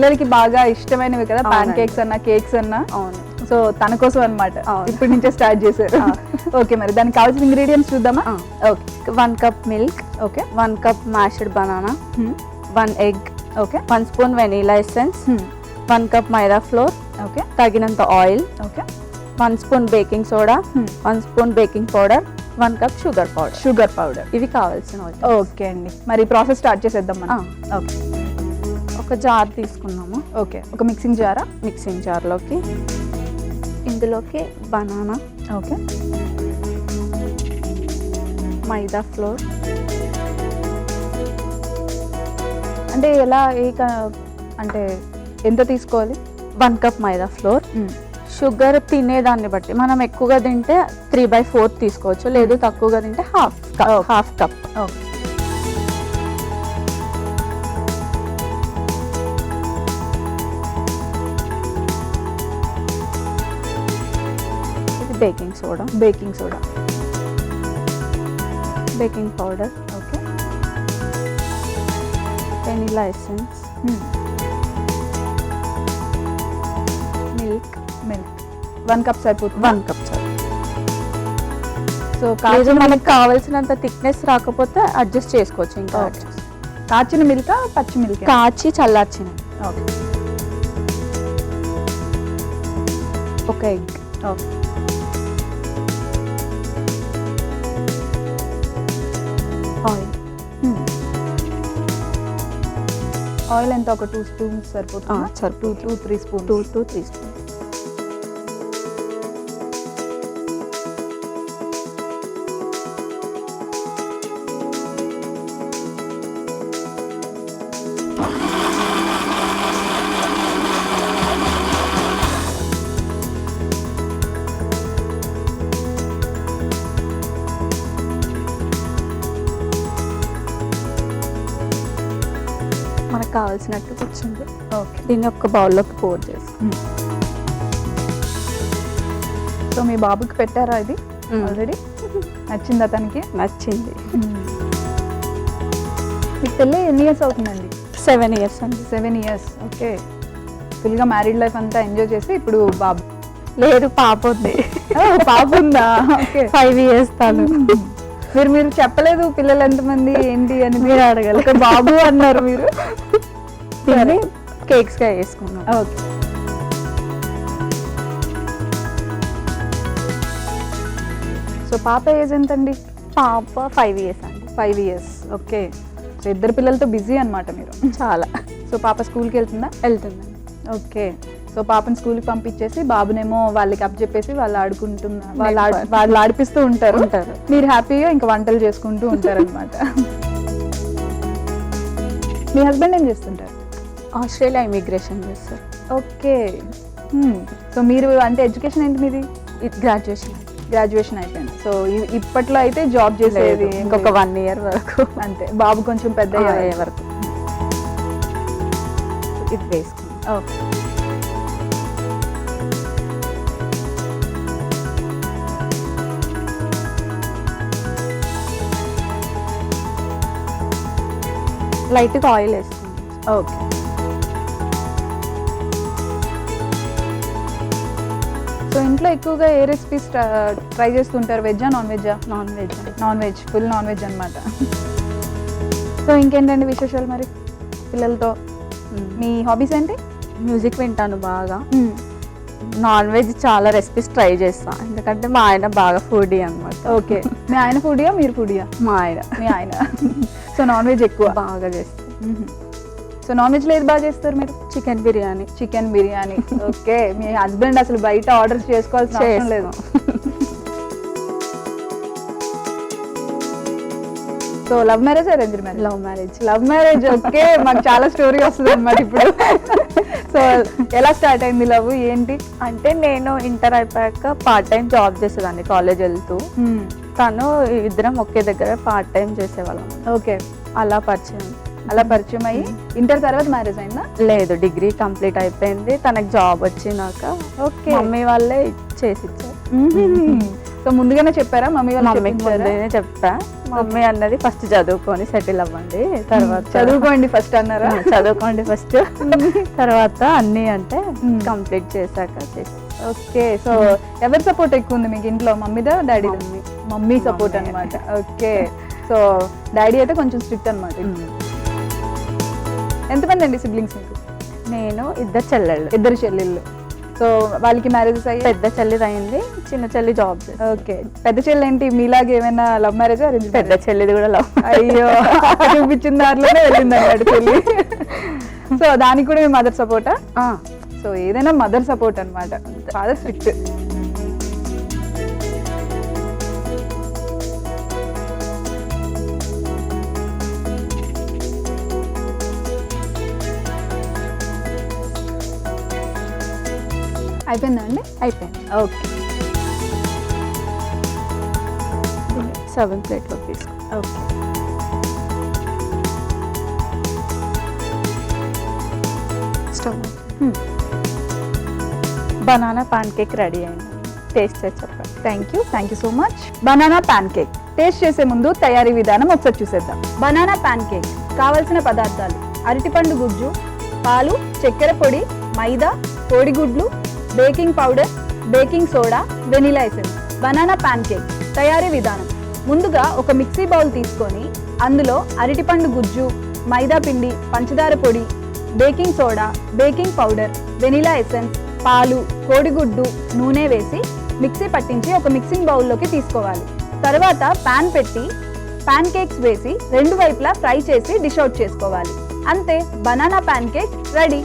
పిల్లలకి బాగా ఇష్టమైనవి కదా పాన్ కేక్స్ అన్నా కేక్స్ అన్నా. అవును. సో తన కోసం అన్నమాట ఇప్పటి నుంచే స్టార్ట్ చేశారు. ఓకే, మరి దానికి కావాల్సిన ఇంగ్రీడియంట్స్ చూద్దామా? Okay, 1 cup milk, okay 1 cup mashed banana, 1 egg, okay 1 spoon vanilla essence, 1 cup maida flour, okay తగినంత oil, okay 1 spoon baking soda, 1 spoon baking powder, 1 cup sugar powder. ఇవి కావాల్సిన. ఓకే అండి, మరి ప్రాసెస్ స్టార్ట్ చేసేద్దాం మనం. ఓకే, ఒక jar తీసుకున్నాము. Okay ఒక మిక్సింగ్ జారా? మిక్సింగ్ జార్లోకి ఇందులోకి బనానా, ఓకే మైదా ఫ్లోర్, అంటే ఎలా అంటే ఎంత తీసుకోవాలి? 1 కప్ మైదా ఫ్లోర్. షుగర్ తినేదాన్ని బట్టి మనం ఎక్కువగా తింటే 3/4 తీసుకోవచ్చు, లేదు తక్కువగా తింటే హాఫ్ కప్. ఓకే ఇది baking soda, baking powder, okay vanilla essence, milk 1 cup సరిపోతుంది. 1 కప్ చాలు. సో కాదు మనకు కావాల్సినంత థిక్నెస్ రాకపోతే అడ్జస్ట్ చేసుకోవచ్చు. ఇంకా కాచిన మిల్క్, పచ్చి మిల్క్? కాచి చల్లార్చిన. ఓకే ఒక ఎగ్, ఓకే ఆయిల్, ఆయిల్ ఎంత? ఒక 2 స్పూన్స్ సరిపోతుంది. Sir 2-3 spoons. 2 to 3 spoons. మనకు కావాల్సినట్టు కూర్చుంది. ఓకే, దీన్ని ఒక బౌల్లోకి పోర్ చేసి. సో మీ బాబుకి పెట్టారా ఇది ఆల్రెడీ? నచ్చిందా తనకి? నచ్చింది. మీకు పెళ్ళి ఎన్ని ఇయర్స్ అవుతుందండి? 7 years అండి. 7 years. ఓకే, ఫుల్గా మ్యారీడ్ లైఫ్ అంతా ఎంజాయ్ చేసి ఇప్పుడు బాబు? లేదు, పాప ఉంది. పాప ఉందా? ఓకే 5 years తను. మీరు చెప్పలేదు పిల్లలు ఎంతమంది ఏంటి అని? మీరు అడగలేదు. ఒక బాబు అన్నారు మీరు. దీన్ని కేక్స్గా వేసుకున్నాం. ఓకే, సో పాప ఏజ్ ఎంతండి? పాప 5 years అండి. 5 years. ఓకే, సో ఇద్దరు పిల్లలతో బిజీ అనమాట మీరు చాలా. సో పాప స్కూల్కి వెళ్తుందా? వెళ్తుందండి. ఓకే, సో పాపని స్కూల్కి పంపించేసి బాబునేమో వాళ్ళకి అప్ చెప్పేసి వాళ్ళు ఆడుకుంటున్నారు, వాళ్ళు ఆడిపిస్తూ ఉంటారు. మీరు హ్యాపీగా ఇంకా వంటలు చేసుకుంటూ ఉంటారు అనమాట. మీ హస్బెండ్ ఏం చేస్తుంటారు? ఆస్ట్రేలియా ఇమిగ్రేషన్ చేస్తారు. ఓకే, సో మీరు అంటే ఎడ్యుకేషన్ ఏంటి మీది? గ్రాడ్యుయేషన్ అయిపోయింది. సో ఇప్పట్లో అయితే జాబ్ చేసేది ఇంకొక 1 year వరకు అంతే, బాబు కొంచెం పెద్ద అయ్యే వరకు. ఇది వేసుకుంటాం. ఓకే, లైట్గా ఆయిల్ వేసుకుంటాం. ఓకే, సో ఇంట్లో ఎక్కువగా ఏ రెసిపీస్ ట్రై చేస్తుంటారు? వెజ్జా నాన్ వెజ్జా? Non veg, full non veg అనమాట. సో ఇంకేంటండి విశేషాలు మరి పిల్లలతో? మీ హాబీస్ ఏంటి? మ్యూజిక్ వింటాను బాగా. నాన్ వెజ్ చాలా రెసిపీస్ ట్రై చేస్తాను, ఎందుకంటే మా ఆయన బాగా ఫుడీ అనమాట. ఓకే, మీ ఆయన ఫుడియా మీరు ఫుడియా? మా ఆయన. మీ ఆయన. సో నాన్ వెజ్ ఎక్కువ బాగా చేస్తాను. సో నాన్ వెజ్లో ఏది బాగా చేస్తారు మీరు? చికెన్ బిర్యానీ. ఓకే, మీ హస్బెండ్ అసలు బయట ఆర్డర్ చేసుకోవాల్సిన అవసరం లేదు. So love marriage arranged marriage? Love marriage. Okay, మాకు చాలా స్టోరీ వస్తుంది అనమాట ఇప్పుడు. సో ఎలా స్టార్ట్ అయింది లవ్, ఏంటి? అంటే నేను ఇంటర్ అయిపోయాక పార్ట్ టైం జాబ్ చేసేదాన్ని కాలేజ్ వెళ్తూ. తను ఇద్దరం ఒకే దగ్గర పార్ట్ టైం చేసేవాళ్ళం. ఓకే, అలా పరిచయం అయ్యి ఇంటర్ తర్వాత మ్యారేజ్ అయిందా? లేదు, డిగ్రీ కంప్లీట్ అయిపోయింది. తనకు జాబ్ వచ్చినాక ఓకే మమ్మీ వాళ్ళే చేసి ఇచ్చారు. సో ముందుగానే చెప్పారా మమ్మీ వాళ్ళు మమ్మీకి చెప్పించారా? ముందే చెప్పా. మమ్మీ అన్నది ఫస్ట్ చదువుకొని సెటిల్ అవ్వండి, తర్వాత చదువుకోండి ఫస్ట్ అన్నారా? చదువుకోండి ఫస్ట్, తర్వాత అన్ని అంటే కంప్లీట్ చేశాక ఓకే. సో ఎవరి సపోర్ట్ ఎక్కువ ఉంది మీకు ఇంట్లో, మమ్మీదా డాడీ? మమ్మీ సపోర్ట్ అన్నమాట. ఓకే. సో డాడీ అయితే కొంచెం స్ట్రిక్ట్ అన్నమాట. ఎంతమంది అండి సిబ్లింగ్స్ మీకు? నేను ఇద్దరు చెల్లెళ్ళు. ఇద్దరు చెల్లెళ్ళు. సో వాళ్ళకి మ్యారేజెస్ అయ్యి? పెద్ద చెల్లి అయింది, చిన్న చెల్లి జాబ్. ఓకే. పెద్ద చెల్లి ఏంటి మీలాగే ఏమైనా లవ్ మ్యారేజ్ అరేంజ్? పెద్ద చెల్లిది కూడా లవ్. అయ్యో, చూపించిన దారిలోనే వెళ్ళింది అన్నమాట చెల్లి. సో దానికి కూడా మీ మదర్ సపోర్టా? సో ఏదైనా మదర్ సపోర్ట్ అన్నమాట, ఫాదర్ స్ట్రిక్ట్. అయిపోయిందా అండి? అయిపోయింది. ఓకే. సర్వింగ్ ప్లేట్లో తీసుకో. Okay. Stove. Banana pan cake ready అయింది, టేస్ట్ చేసి చెప్పండి. Thank you so much. Banana pan cake taste చేసే ముందు తయారీ విధానం ఒకసారి చూసేద్దాం. బనానా పాన్ కేక్ కావలసిన పదార్థాలు: అరటిపండు గుజ్జు, పాలు, చక్కెర పొడి, మైదా, కోడిగుడ్లు, baking powder, baking soda, vanilla essence. Banana pan cake తయారీ విధానం: ముందుగా ఒక మిక్సీ బౌల్ తీసుకొని అందులో అరటిపండు గుజ్జు, మైదా పిండి, పంచదార పొడి, baking soda, baking powder, vanilla essence, పాలు, కోడిగుడ్డు, నూనె వేసి మిక్సీ పట్టించి ఒక మిక్సింగ్ బౌల్లోకి తీసుకోవాలి. తర్వాత పాన్ పెట్టి పాన్ కేక్స్ వేసి రెండు వైపులా ఫ్రై చేసి డిష్ అవుట్ చేసుకోవాలి. అంతే, బనానా పాన్ కేక్ రెడీ.